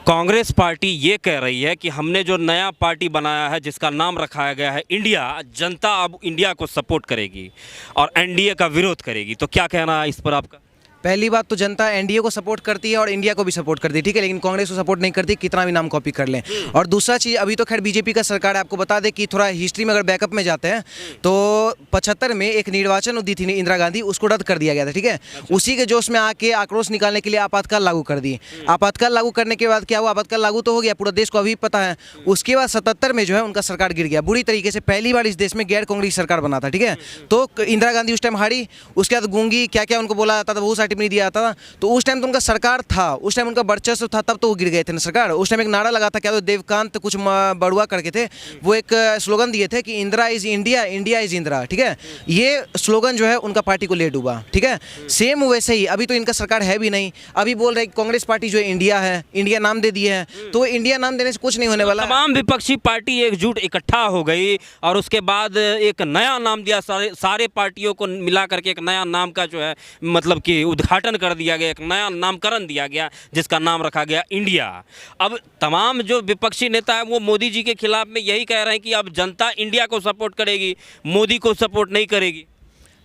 Congress party ये कह रही है कि हमने जो नया पार्टी बनाया है जिसका नाम रखाया गया है इंडिया, जनता अब इंडिया को सपोर्ट करेगी और एनडीए का विरोध करेगी। तो क्या कहना है इस पर आपका? पहली बात तो जनता एनडीए को सपोर्ट करती है और इंडिया को भी सपोर्ट करती है, ठीक है, लेकिन कांग्रेस को सपोर्ट नहीं करती, कितना भी नाम कॉपी कर लें। और दूसरा चीज़, अभी तो खैर बीजेपी का सरकार है। आपको बता दें कि थोड़ा हिस्ट्री में अगर बैकअप में जाते हैं तो 75 में एक निर्वाचन हुई थी इंदिरा गांधी, उसको रद्द कर दिया गया था, ठीक है। उसी के जोश में आके आक्रोश निकालने के लिए आपातकाल लागू कर दी। आपातकाल लागू करने के बाद क्या हुआ, आपातकाल लागू तो हो गया, पूरा देश को अभी पता है। उसके बाद 77 में जो है उनका सरकार गिर गया बुरी तरीके से। पहली बार इस देश में गैर कांग्रेस सरकार बना था, ठीक है। तो इंदिरा गांधी उस टाइम हारी, उसके बाद गूंगी क्या क्या उनको बोला जाता था, वो सर्टिफिकेट नहीं दिया जाता था। तो उस टाइम तो उनका सरकार था, उस टाइम उनका वर्चस्व था, तब तो वो गिर गए थे ना सरकार। उस टाइम एक नारा लगा था, क्या तो देवकांत कुछ बड़ुआ करके थे, वो एक स्लोगन दिए थे कि Indira is India, India is Indira, ठीक है। ये स्लोगन जो है उनका पार्टी को ले डूबा, ठीक है। सेम वैसे ही अभी तो इनका सरकार है भी नहीं, अभी बोल रहे कांग्रेस पार्टी जो है इंडिया है, इंडिया नाम दे दिए हैं। तो इंडिया नाम देने से कुछ नहीं होने वाला। तमाम विपक्षी पार्टी एकजुट इकट्ठा हो गई और उसके बाद एक नया नाम दिया, सारे पार्टियों को मिला करके एक नया नाम का जो है मतलब कि उद्घाटन कर दिया, एक नया नामकरण दिया गया जिसका नाम रखा गया इंडिया। अब तमाम जो विपक्षी नेता है वो मोदी जी के खिलाफ में यही कह रहे हैं कि अब जनता इंडिया को सपोर्ट करेगी, मोदी को सपोर्ट नहीं करेगी।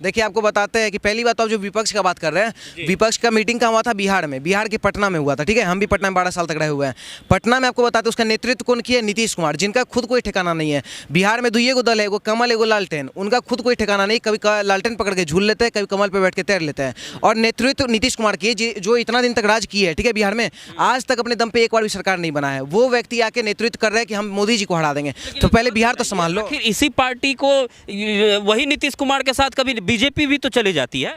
देखिए आपको बताते हैं कि पहली बात तो आप जो विपक्ष का बात कर रहे हैं, विपक्ष का मीटिंग कहाँ हुआ था, बिहार में, बिहार के पटना में हुआ था, ठीक है। हम भी पटना में 12 साल तक रहे हुए हैं। पटना में आपको बताते हैं उसका नेतृत्व कौन किया, नीतीश कुमार, जिनका खुद कोई ठिकाना नहीं है। बिहार में दुइये को दल है, एगो कमल एगो लालटेन, उनका खुद कोई ठिकाना नहीं, कभी लालटेन पकड़ के झूल लेते हैं, कभी कमल पर बैठ के तैर लेते हैं। और नेतृत्व नीतीश कुमार की जो इतना दिन तक राज किए है, ठीक है, बिहार में, आज तक अपने दम पे एक बार भी सरकार नहीं बना है। वो व्यक्ति आके नेतृत्व कर रहे हैं कि हम मोदी जी को हरा देंगे, तो पहले बिहार तो संभाल लो। इसी पार्टी को वही नीतीश कुमार के साथ कभी बीजेपी भी तो जाती है।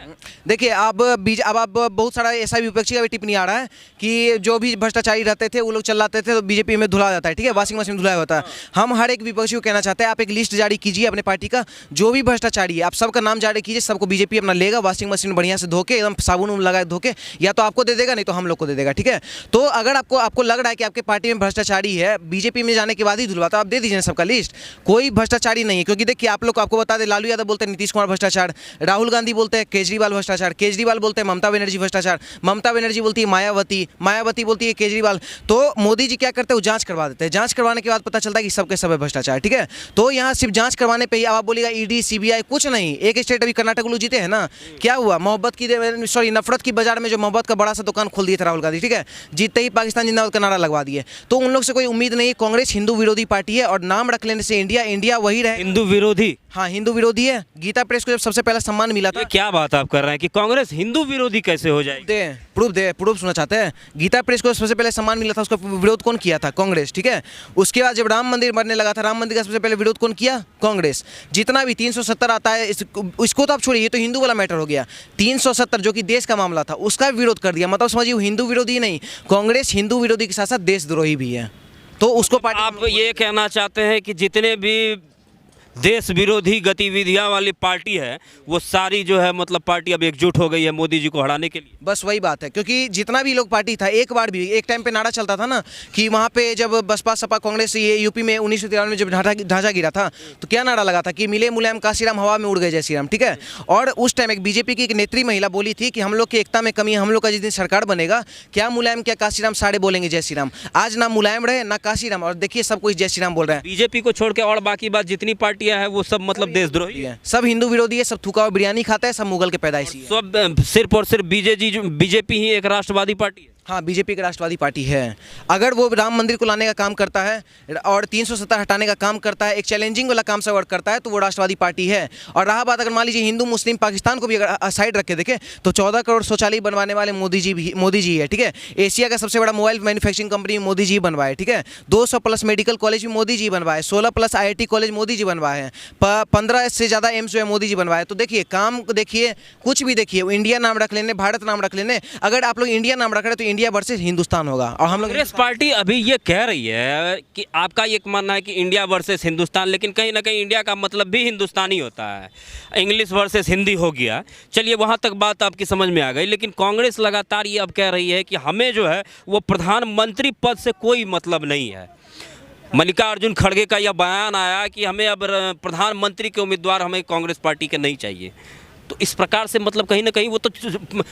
देखिए अब आप बहुत सारा ऐसा विपक्षी का भी टिप्पणी आ रहा है कि जो भी भ्रष्टाचारी रहते थे वो लोग चलाते थे तो बीजेपी में धुला जाता है, ठीक है, वॉशिंग मशीन धुलाया होता है। हम हर एक विपक्षी को कहना चाहते हैं, आप एक लिस्ट जारी कीजिए अपने पार्टी का, जो भी भ्रष्टाचारी है आप सबका नाम जारी कीजिए, सबको बीजेपी अपना लेगा, वॉशिंग मशीन बढ़िया से धोके एकदम साबुन लगा धोके, या तो आपको दे देगा नहीं तो हम लोग को दे देगा, ठीक है। तो अगर आपको लग रहा है कि आपके पार्टी में भ्रष्टाचारी है, बीजेपी में जाने के बाद ही धुलवा, तो आप दे दीजिए सबका लिस्ट। कोई भ्रष्टाचारी नहीं है, क्योंकि देखिए आप लोग को आपको बता दें, लालू यादव बोलते हैं नीतीश कुमार भ्रष्टाचार, राहुल गांधी बोलते हैं केजरीवाल भ्रष्टाचार, केजरीवाल बोलते हैं ममता बनर्जी भ्रष्टाचार, ममता बनर्जी बोलती है मायावती, मायावती बोलती है केजरीवाल। तो मोदी जी क्या करते हैं, वो जांच करवा देते हैं, जांच करवाने के बाद पता चलता है कि सबके सब भ्रष्टाचार, ठीक है। तो यहाँ सिर्फ जांच करवाने पे ही आप बोलेगा ईडी सीबीआई कुछ नहीं। एक स्टेट अभी कर्नाटक लोग जीते हैं ना, क्या हुआ, नफरत की बाजार में जो मोहब्बत का बड़ा सा दुकान खोल दिया था राहुल गांधी, ठीक है, जीतते ही पाकिस्तान जिंदाबाद का नारा लगवा दिए। तो उन लोग से कोई उम्मीद नहीं। कांग्रेस हिंदू विरोधी पार्टी है और नाम रख लेने से इंडिया इंडिया वही रहे। हिंदू विरोधी? हाँ, हिंदू विरोधी है। गीता प्रेस को जब सबसे पहला सम्मान मिला था, क्या बात आप कर रहे हैं कि कांग्रेस हिंदू विरोधी कैसे हो जाएगी? प्रूफ सुनना चाहते हैं। गीता प्रेस को सबसे पहले सम्मान मिला था, उसका विरोध कौन किया था, कांग्रेस, ठीक है। उसके बाद जब राम मंदिर बनने लगा था, राम मंदिर का सबसे पहले विरोध कौन किया, कांग्रेस। जितना भी 370 आता है इसको तो आप छोड़िए, ये तो हिंदू वाला मैटर हो गया। 370 जो कि देश का मामला था उसका विरोध कर दिया, मतलब समझिए वो हिंदू विरोधी नहीं, कांग्रेस हिंदू विरोधी के साथ साथ देशद्रोही भी है। तो उसको पार्टी, आप ये कहना चाहते हैं कि जितने भी देश विरोधी गतिविधियां वाली पार्टी है वो सारी जो है मतलब पार्टी अब एकजुट हो गई है मोदी जी को हराने के लिए? बस वही बात है, क्योंकि जितना भी लोग पार्टी था, एक बार भी एक टाइम पे नारा चलता था ना कि वहाँ पे जब बसपा सपा कांग्रेस ये यूपी में 1993 में जब ढांचा गिरा था तो क्या नारा लगा था कि मिले मुलायम काशीराम हवा में उड़ गए जय श्री राम, ठीक है। और उस टाइम एक बीजेपी की एक नेत्री महिला बोली थी कि हम लोग की एकता में कमी है, हम लोग का जिस दिन सरकार बनेगा क्या मुलायम क्या काशीराम सारे बोलेंगे जय श्री राम। आज ना मुलायम रहे ना काशीराम, और देखिए सब कोई जय श्री राम बोल रहे हैं। बीजेपी को छोड़ के और बाकी बात जितनी पार्टियां हैं वो सब मतलब देशद्रोही है, सब हिंदू विरोधी है, सब थूका हुआ बिरयानी खाता है, सब मुगल के पैदाइशी है। सब सिर्फ और सिर्फ बीजेपी ही एक राष्ट्रवादी पार्टी है। हाँ, बीजेपी की राष्ट्रवादी पार्टी है। अगर वो राम मंदिर को लाने का काम करता है और 370 हटाने का काम करता है, एक चैलेंजिंग वाला काम से वर्क करता है, तो वो राष्ट्रवादी पार्टी है। और रहा बात अगर मान लीजिए हिंदू मुस्लिम पाकिस्तान को भी अगर साइड रख के देखें तो 14 करोड़ शौचालय बनवाने वाले मोदी जी है, ठीक है। एशिया का सबसे बड़ा mobile manufacturing company Modi ji बनवाए, ठीक है। 200+ मेडिकल कॉलेज भी मोदी जी बनवाए, 16+ IIT कॉलेज मोदी जी बनवाए हैं, 15 से ज़्यादा एम्स जो है मोदी जी बनवाए। तो देखिए काम देखिए, कुछ भी देखिए, इंडिया नाम रख लेने, भारत नाम रख लेने। अगर आप लोग इंडिया नाम रख रहे हैं तो इंडिया वर्सेस हिंदुस्तान होगा। और हम लोग कांग्रेस पार्टी अभी ये कह रही है कि आपका ये मानना है कि इंडिया वर्सेस हिंदुस्तान, लेकिन कहीं ना कहीं इंडिया का मतलब भी हिंदुस्तानी होता है, इंग्लिश वर्सेस हिंदी हो गया। चलिए वहाँ तक बात आपकी समझ में आ गई, लेकिन कांग्रेस लगातार ये अब कह रही है कि हमें जो है वो प्रधानमंत्री पद से कोई मतलब नहीं है। मल्लिकार्जुन खड़गे का यह बयान आया कि हमें अब प्रधानमंत्री के उम्मीदवार हमें कांग्रेस पार्टी के नहीं चाहिए। तो इस प्रकार से मतलब कहीं ना कहीं वो तो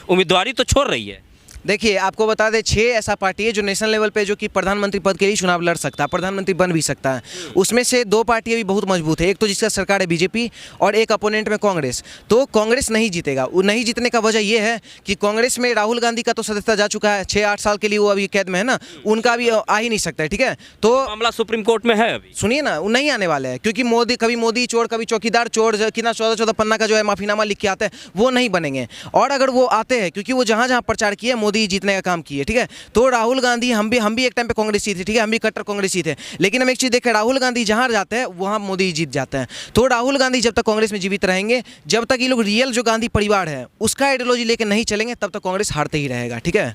उम्मीदवारी तो छोड़ रही है। देखिए आपको बता दें 6 ऐसा पार्टी है जो नेशनल लेवल पे जो कि प्रधानमंत्री पद के लिए चुनाव लड़ सकता है, प्रधानमंत्री बन भी सकता है। उसमें से 2 पार्टियां भी बहुत मजबूत है, एक तो जिसका सरकार है बीजेपी और एक अपोनेंट में कांग्रेस। तो कांग्रेस नहीं जीतेगा। वो नहीं जीतने का वजह ये है कि कांग्रेस में राहुल गांधी का तो सदस्यता जा चुका है, 6-8 साल के लिए वो अभी कैद में है ना, उनका भी आ ही नहीं सकता है, ठीक है। तो मामला सुप्रीम कोर्ट में है अभी। सुनिए ना, वो नहीं आने वाले हैं क्योंकि कभी मोदी चोर कभी चौकीदार चोर, कितना 14-14 पन्ना का जो है माफीनामा लिख के आते हैं, वो नहीं बनेंगे। और अगर वो आते हैं, क्योंकि वो जहाँ प्रचार किए मोदी जीतने का काम किए, ठीक है। तो राहुल गांधी, हम भी एक टाइम पे कांग्रेसी थे, ठीक है, हम भी कट्टर कांग्रेसी थे, लेकिन हम एक चीज़ देखें, राहुल गांधी जहाँ जाते हैं वहाँ मोदी जीत जाते हैं। तो राहुल गांधी जब तक कांग्रेस में जीवित रहेंगे, जब तक ये लोग रियल जो गांधी परिवार है उसका आइडियोलॉजी लेकर नहीं चलेंगे, तब तक कांग्रेस हारते ही रहेगा, ठीक है।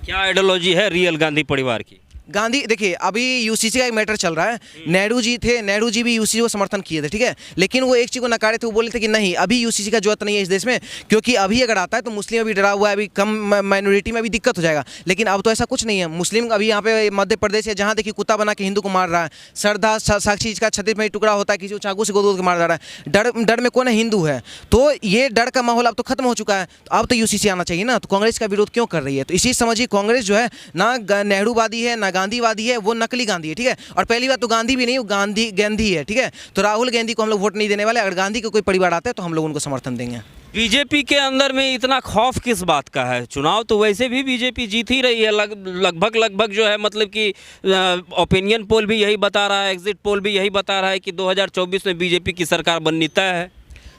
क्या आइडियोलॉजी है रियल गांधी परिवार की? गांधी देखिए, अभी यूसीसी का एक मैटर चल रहा है। नेहरू जी थे, नेहरू जी भी यूसीसी को समर्थन किए थे, ठीक है, लेकिन वो एक चीज़ को नकारे थे। वो बोले थे कि नहीं, अभी यूसीसी का जरूरत नहीं है इस देश में, क्योंकि अभी अगर आता है तो मुस्लिम अभी डरा हुआ है, अभी कम माइनॉरिटी में अभी दिक्कत हो जाएगा। लेकिन अब तो ऐसा कुछ नहीं है। मुस्लिम अभी यहाँ पे मध्य प्रदेश है, जहाँ देखिए कुत्ता बना के हिंदू को मार रहा है। श्रद्धा साक्षी का 36 में टुकड़ा होता है, किसी को चाकू से गोद के मार जा रहा है। डर में कौन है? हिंदू है। तो ये डर का माहौल अब तो खत्म हो चुका है। तो अब तो यूसीसी आना चाहिए ना। तो कांग्रेस का विरोध क्यों कर रही है? तो इसी समझिए, कांग्रेस जो है ना नेहरूवादी है ना गांधीवादी है, वो नकली गांधी है, ठीक है। और पहली बात तो गांधी भी नहीं, वो गांधी है, ठीक है। तो राहुल गांधी को हम लोग वोट नहीं देने वाले। अगर गांधी का कोई परिवार आता है तो हम लोग उनको समर्थन देंगे। बीजेपी के अंदर में इतना खौफ किस बात का है? चुनाव तो वैसे भी बीजेपी जीत ही रही है, लगभग जो है, मतलब कि ओपिनियन पोल भी यही बता रहा है, एग्जिट पोल भी यही बता रहा है कि 2024 में बीजेपी की सरकार बननी तय है।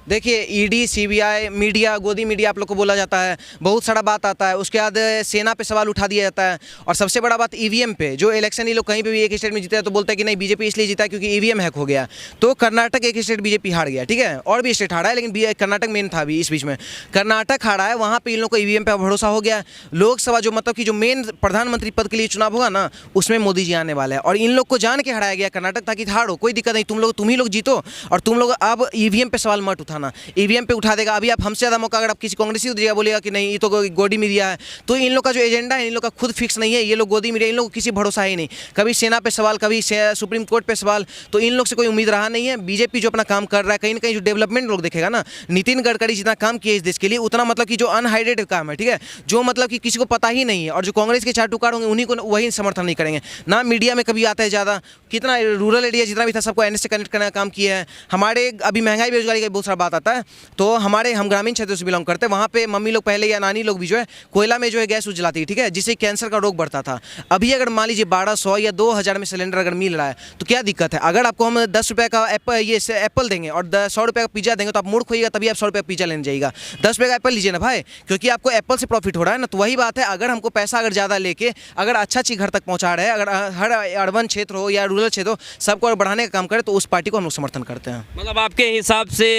देखिए, ईडी, सीबीआई, मीडिया, गोदी मीडिया आप लोग को बोला जाता है, बहुत सारा बात आता है। उसके बाद सेना पे सवाल उठा दिया जाता है। और सबसे बड़ा बात ईवीएम पे, जो इलेक्शन ये लोग कहीं पे भी एक स्टेट में जीता है तो बोलते हैं कि नहीं बीजेपी इसलिए जीता है क्योंकि ईवीएम हैक हो गया। तो कर्नाटक एक स्टेट बीजेपी हार गया, ठीक है, और भी स्टेट हारा है, लेकिन कर्नाटक मेन था अभी इस बीच में। कर्नाटक हारा है, वहाँ पर इन लोग को ईवीएम पर भरोसा हो गया। लोकसभा जो मतलब कि जो मेन प्रधानमंत्री पद के लिए चुनाव होगा ना, उसमें मोदी जी आने वाले हैं। और इन लोग को जान के हराया गया कर्नाटक, ताकि हारो कोई दिक्कत नहीं, तुम ही लोग जीतो और तुम लोग अब ईवीएम पे सवाल मत उठाना। ईवीएम पे उठा देगा। अभी आप हमसे ज़्यादा मौका अगर आप किसी कांग्रेसी को दीजिएगा, बोलेगा कि नहीं ये तो गोदी मीडिया है। तो इन लोग का जो एजेंडा है, इन लोग का खुद फिक्स नहीं है। ये लोग गोदी मीडिया, इन लोग को किसी भरोसा ही नहीं। कभी सेना पे सवाल, कभी सुप्रीम कोर्ट पे सवाल। तो इन लोग से कोई उम्मीद रहा नहीं है। बीजेपी जो अपना काम कर रहा है, कहीं ना कहीं जो डेवलपमेंट लोग देखेगा ना, नितिन गडकरी जितना काम किया इस देश के लिए, उतना मतलब कि जो अनहाइडेड काम है, ठीक है, जो मतलब कि किसी को पता ही नहीं है, और जो कांग्रेस के चार टुकार होंगे उन्हीं को वही समर्थन नहीं करेंगे ना। मीडिया में कभी आता है ज़्यादा, कितना रूरल एरिया जितना भी था सबको एनएस से कनेक्ट करने का काम किया है। हमारे अभी महंगाई बेरोजगारी का बहुत सारा बात आता है, तो हम ग्रामीण क्षेत्र से बिलोंग करते हैं। वहाँ पे मम्मी लोग पहले या नानी लोग भी जो है कोयला में जो है गैस जलाती है, ठीक है, जिससे कैंसर का रोग बढ़ता था। अभी अगर मान लीजिए 1200 या 2000 में सिलेंडर अगर मिल रहा है तो क्या दिक्कत है? अगर आपको हम 10 रुपये का एप्पल देंगे और 100 रुपये का पिज्जा देंगे तो आप मूर्ख होइएगा, तभी आप 100 रुपये का पिज्जा लेने जाइएगा। 10 रुपये का एप्पल लीजिए ना भाई, क्योंकि आपको एप्पल से प्रॉफिट हो रहा है ना। तो वही बात है, अगर हमको पैसा अगर ज़्यादा लेके अगर अच्छा चीज़ घर तक पहुँचा रहे हैं, अगर हर अर्बन क्षेत्र हो या रूरल क्षेत्र हो, सबको बढ़ाने का काम करे, तो उस पार्टी को हम लोग समर्थन करते हैं। मतलब आपके हिसाब से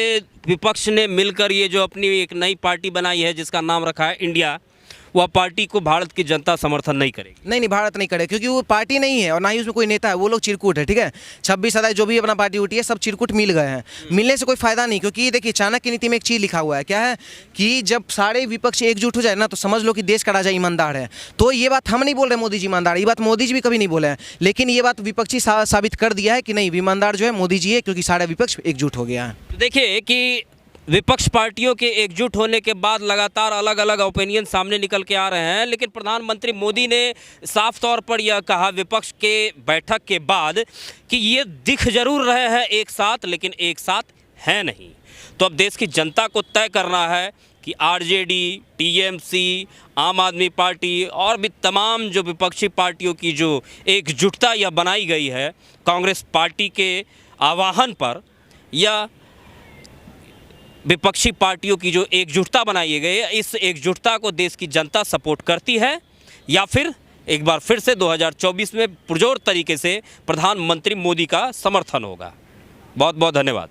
विपक्ष ने मिलकर ये जो अपनी एक नई पार्टी बनाई है जिसका नाम रखा है इंडिया, वह पार्टी को भारत की जनता समर्थन नहीं करेगी? नहीं, भारत नहीं करे, क्योंकि वो पार्टी नहीं है और ना ही उसमें कोई नेता है। वो लोग चिरकुट है, ठीक है। 26 अदाय जो भी अपना पार्टी उठी है, सब चिरकुट मिल गए हैं। मिलने से कोई फायदा नहीं, क्योंकि देखिए चाणक्य नीति में एक चीज़ लिखा हुआ है, क्या है कि जब सारे विपक्ष एकजुट हो जाए ना, तो समझ लो कि देश का राजा ईमानदार है। तो ये बात हम नहीं बोल रहे मोदी जी ईमानदार, ये बात मोदी जी भी कभी नहीं बोले हैं, लेकिन ये बात विपक्षी साबित कर दिया है कि नहीं, ईमानदार जो है मोदी जी है, क्योंकि सारा विपक्ष एकजुट हो गया है। देखिए कि विपक्ष पार्टियों के एकजुट होने के बाद लगातार अलग अलग ओपिनियन सामने निकल के आ रहे हैं, लेकिन प्रधानमंत्री मोदी ने साफ तौर पर यह कहा विपक्ष के बैठक के बाद कि ये दिख जरूर रहे हैं एक साथ, लेकिन एक साथ है नहीं। तो अब देश की जनता को तय करना है कि आरजेडी, टीएमसी, आम आदमी पार्टी और भी तमाम जो विपक्षी पार्टियों की जो एकजुटता यह बनाई गई है कांग्रेस पार्टी के आह्वान पर, या विपक्षी पार्टियों की जो एकजुटता बनाई गई है, इस एकजुटता को देश की जनता सपोर्ट करती है, या फिर एक बार फिर से 2024 में पुरजोर तरीके से प्रधानमंत्री मोदी का समर्थन होगा। बहुत बहुत धन्यवाद।